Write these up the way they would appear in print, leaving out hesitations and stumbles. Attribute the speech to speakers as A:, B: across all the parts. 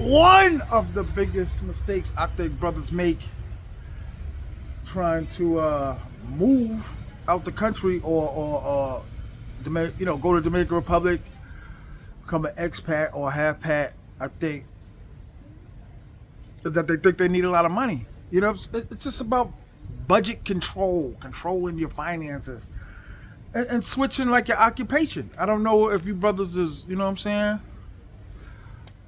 A: one of the biggest mistakes I think brothers make trying to move out the country or go to Dominican Republic, become an expat or a half-pat, I think, is that they think they need a lot of money. You know, it's just about budget control, controlling your finances, and switching like your occupation. I don't know if you brothers is, you know what I'm saying?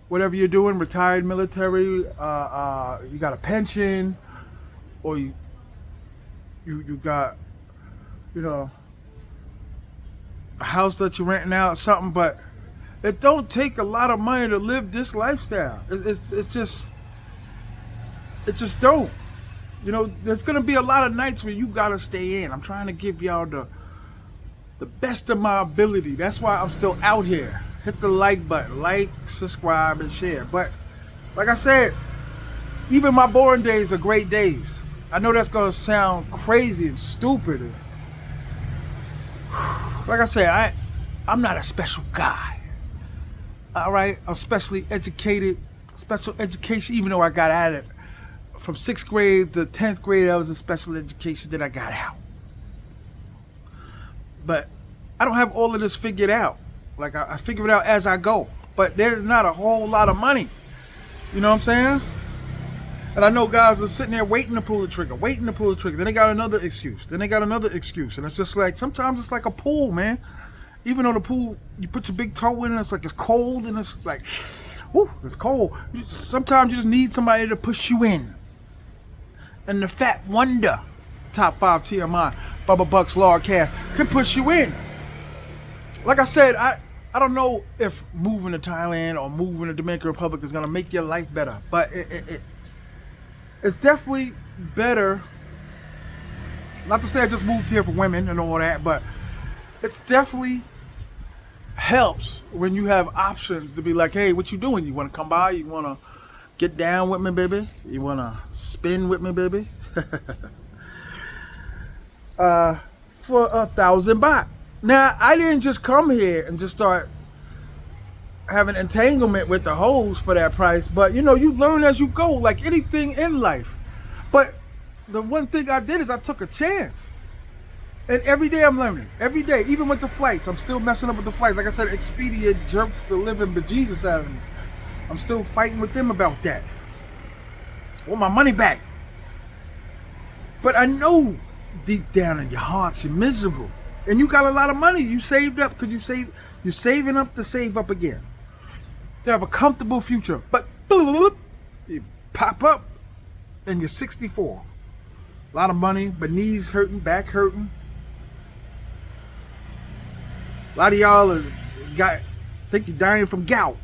A: Whatever you're doing, retired military, you got a pension, or you got, a house that you're renting out or something, but it don't take a lot of money to live this lifestyle. It just don't. There's gonna be a lot of nights where you gotta stay in. I'm trying to give y'all the best of my ability. That's why I'm still out here. Hit the like button, like, subscribe, and share. But like I said, even my boring days are great days. I know that's gonna sound crazy and stupid. Like I said, I'm not a special guy. All right, I'm specially educated, special education. Even though I got out of it from 6th grade to 10th grade, I was in special education. Then I got out. But I don't have all of this figured out. Like I figure it out as I go. But there's not a whole lot of money. You know what I'm saying? And I know guys are sitting there waiting to pull the trigger. Then they got another excuse. And it's just like, sometimes it's like a pool, man. Even though the pool, you put your big toe in, it's like it's cold and it's like, whoo, it's cold. Sometimes you just need somebody to push you in. And the Fat Wonder, top 5 T.M.I, Bubba Bucks, Lord Calf, can push you in. Like I said, I don't know if moving to Thailand or moving to Dominican Republic is gonna make your life better, but it's definitely better. Not to say I just moved here for women and all that, but it's definitely helps when you have options to be like, hey, what you doing? You want to come by? You want to get down with me, baby? You want to spin with me, baby? For 1,000 baht. Now, I didn't just come here and just start having entanglement with the hoes for that price, but you learn as you go, like anything in life. But the one thing I did is I took a chance. And every day I'm learning. Every day, even with the flights, I'm still messing up with the flights. Like I said, Expedia jerked the living bejesus out of me. I'm still fighting with them about that. I want my money back. But I know deep down in your hearts you're miserable. And you got a lot of money. You saved up because you're saving up to save up again. To have a comfortable future. But you pop up and you're 64. A lot of money, but knees hurting, back hurting. A lot of y'all think you're dying from gout.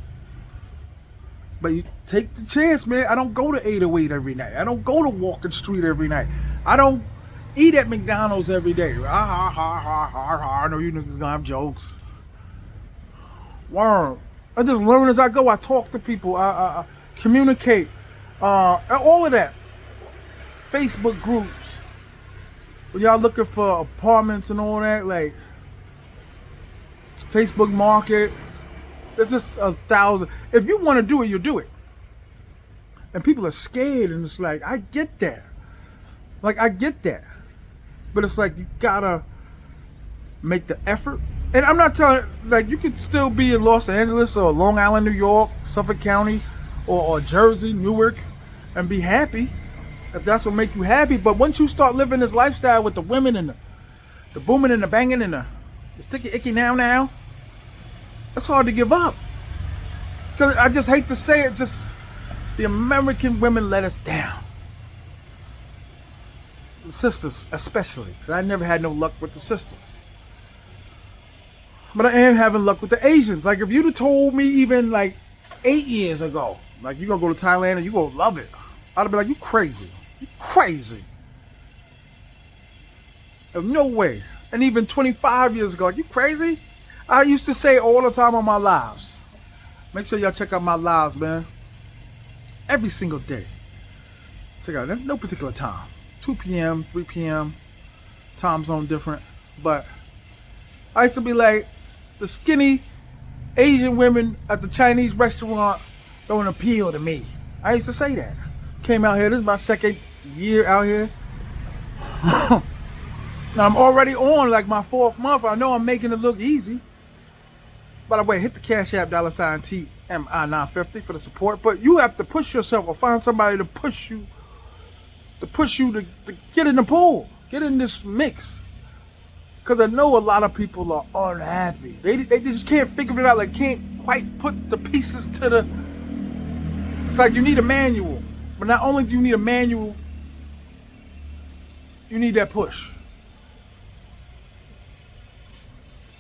A: But you take the chance, man. I don't go to 808 every night. I don't go to Walking Street every night. I don't eat at McDonald's every day. I know you niggas gonna have jokes. Worm. I just learn as I go. I talk to people. I communicate. All of that. Facebook groups. When y'all looking for apartments and all that, like Facebook Market. There's just 1,000. If you want to do it, you'll do it. And people are scared, and it's like, I get that. Like, I get that. But it's like, you gotta make the effort. And I'm not telling, like, you could still be in Los Angeles or Long Island, New York, Suffolk County, or Jersey, Newark, and be happy. If that's what make you happy. But once you start living this lifestyle with the women and the booming and the banging and the sticky icky now, that's hard to give up. Because I just hate to say it, just the American women let us down. The sisters especially, because I never had no luck with the sisters. But I am having luck with the Asians. Like if you'd have told me even like 8 years ago, like you're going to go to Thailand and you're going to love it, I'd have been like, you crazy. You crazy. There's no way. And even 25 years ago, like, you crazy? I used to say all the time on my lives. Make sure y'all check out my lives, man. Every single day. Check out, there's no particular time. 2 p.m., 3 p.m., time zone different. But I used to be like, the skinny Asian women at the Chinese restaurant don't appeal to me. I used to say that. Came out here, this is my second year out here. I'm already on like my fourth month. I know I'm making it look easy. By the way, hit the Cash App $ TMI 950 for the support. But you have to push yourself or find somebody to push you to get in the pool, get in this mix. Because I know a lot of people are unhappy. They just can't figure it out. Like, can't quite put the pieces to the... It's like you need a manual. But not only do you need a manual, you need that push.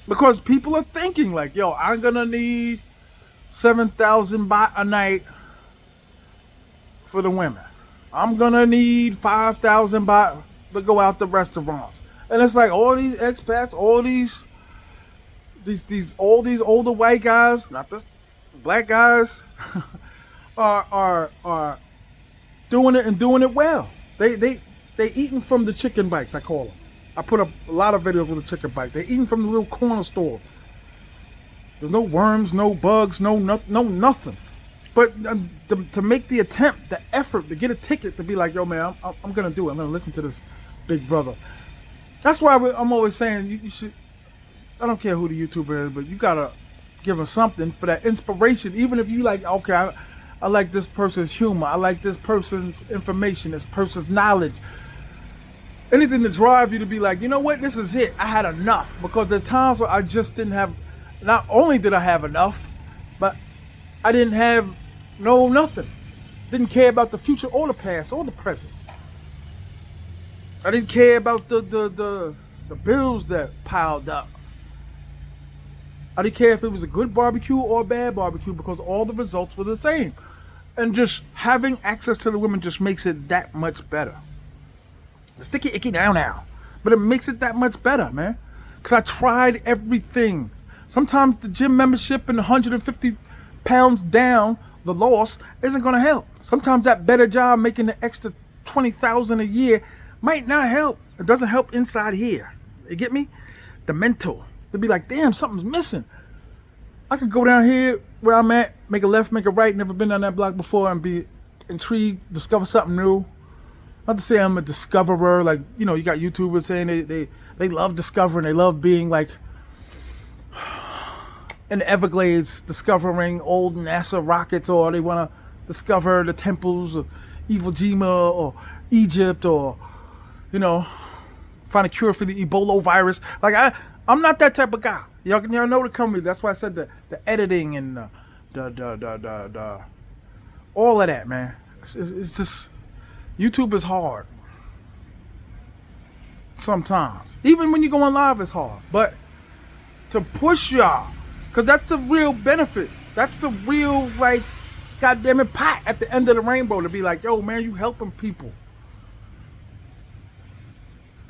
A: Because people are thinking like, yo, I'm going to need 7,000 baht a night for the women. I'm going to need 5,000 baht to go out to restaurants. And it's like all these expats, all these older white guys, not the black guys, are doing it and doing it well. They eating from the chicken bites, I call them. I put up a lot of videos with the chicken bites. They eating from the little corner store. There's no worms, no bugs, no nothing. But to make the attempt, the effort to get a ticket to be like, yo man, I'm gonna do it. I'm gonna listen to this big brother. That's why I'm always saying you should. I don't care who the YouTuber is, but you gotta give them something for that inspiration. Even if you like, okay, I like this person's humor. I like this person's information, this person's knowledge. Anything to drive you to be like, you know what, this is it. I had enough. Because there's times where I just didn't have, not only did I have enough, but I didn't have nothing. Didn't care about the future or the past or the present. I didn't care about the bills that piled up. I didn't care if it was a good barbecue or a bad barbecue because all the results were the same. And just having access to the women just makes it that much better. The sticky icky now. But it makes it that much better, man. Because I tried everything. Sometimes the gym membership and 150 pounds down, the loss, isn't going to help. Sometimes that better job making the extra 20,000 a year might not help. It doesn't help inside here. You get me? The mental. To be like, damn, something's missing. I could go down here where I'm at, make a left, make a right, never been down that block before, and be intrigued, discover something new. Not to say I'm a discoverer, like, you know, you got YouTubers saying they love discovering, they love being like in the Everglades discovering old NASA rockets, or they want to discover the temples of Iwo Jima or Egypt, or, you know, find a cure for the Ebola virus. Like, I'm not that type of guy. Y'all know to come with me. That's why I said the editing and the all of that, man. It's just, YouTube is hard. Sometimes. Even when you're going live, it's hard. But to push y'all, because that's the real benefit. That's the real, like, goddamn it, pot at the end of the rainbow to be like, yo, man, you helping people.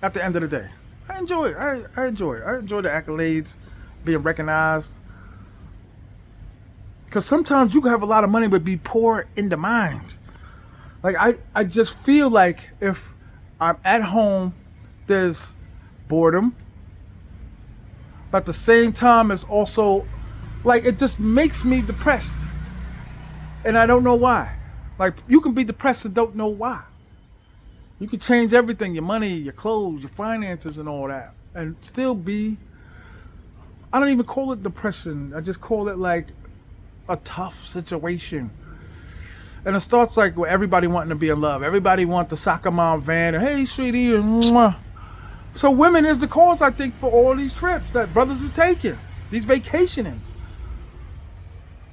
A: At the end of the day. I enjoy it. I enjoy it. I enjoy the accolades, being recognized. Because sometimes you can have a lot of money but be poor in the mind. Like, I just feel like if I'm at home, there's boredom. But at the same time, it's also, like, it just makes me depressed. And I don't know why. Like, you can be depressed and don't know why. You can change everything, your money, your clothes, your finances and all that, and still be, I don't even call it depression. I just call it like a tough situation. And it starts like with everybody wanting to be in love. Everybody wants the soccer mom van, and hey, sweetie, and mwah. So women is the cause, I think, for all these trips that brothers is taking, these vacationings.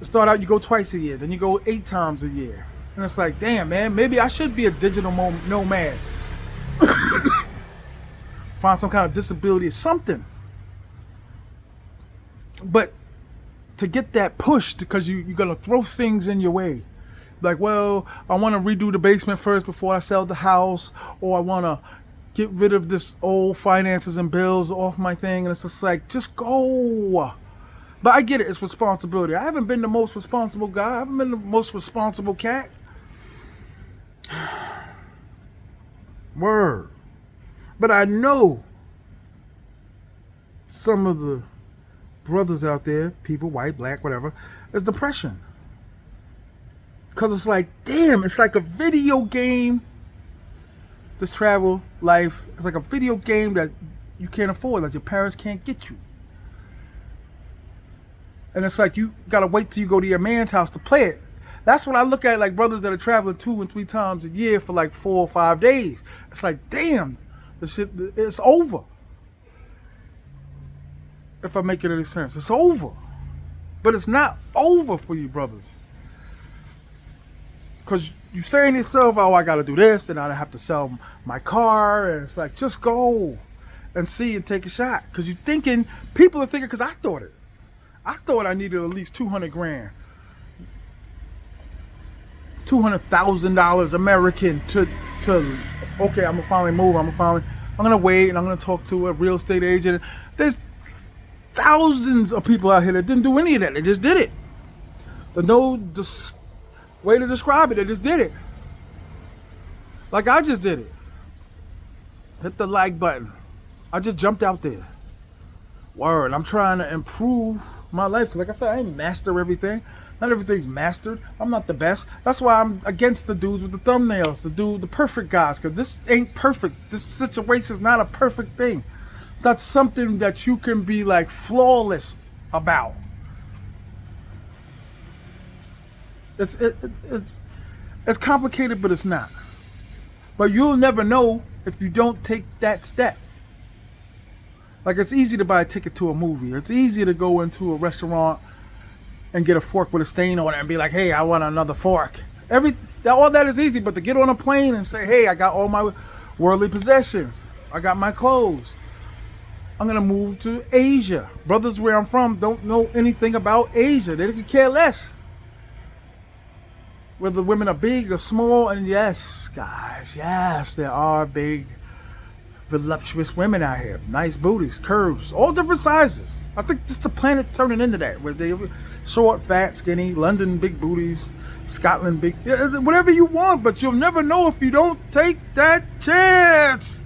A: It start out, you go twice a year, then you go 8 times a year. And it's like, damn, man, maybe I should be a digital nomad. Find some kind of disability or something. But to get that push, because you're going to throw things in your way. Like, well, I want to redo the basement first before I sell the house, or I want to get rid of this old finances and bills off my thing. And it's just like, just go. But I get it, it's responsibility. I haven't been the most responsible guy. I haven't been the most responsible cat. Word. But I know some of the brothers out there, people, white, black, whatever, is depression. Because it's like, damn, it's like a video game. This travel life, it's like a video game that you can't afford, like your parents can't get you. And it's like you gotta wait till you go to your man's house to play it. That's what I look at, like brothers that are traveling 2 and 3 times a year for like 4 or 5 days. It's like, damn, the shit, it's over. If I make it any sense, it's over. But it's not over for you brothers. Because you saying to yourself, oh, I gotta do this, and I have to sell my car, and it's like, just go and see and take a shot. Because you're thinking, people are thinking, because I thought it. I thought I needed at least 200 grand. $200,000 American to okay, I'm gonna finally move. I'm gonna wait, and I'm gonna talk to a real estate agent. There's thousands of people out here that didn't do any of that. They just did it. There's no way to describe it. They just did it. Like I just did it. Hit the like button. I just jumped out there. Word. I'm trying to improve my life. Because like I said, I ain't master everything. Not everything's mastered. I'm not the best. That's why I'm against the dudes with the thumbnails. The perfect guys. Because this ain't perfect. This situation is not a perfect thing. It's not something that you can be like flawless about. It's complicated, but it's not. But you'll never know if you don't take that step. Like it's easy to buy a ticket to a movie. It's easy to go into a restaurant and get a fork with a stain on it and be like, hey, I want another fork. All that is easy, but to get on a plane and say, hey, I got all my worldly possessions. I got my clothes. I'm going to move to Asia. Brothers where I'm from don't know anything about Asia. They could care less. Whether women are big or small, and yes, guys, yes, there are big, voluptuous women out here. Nice booties, curves, all different sizes. I think just the planet's turning into that, where they short, fat, skinny, London big booties, Scotland big, whatever you want, but you'll never know if you don't take that chance.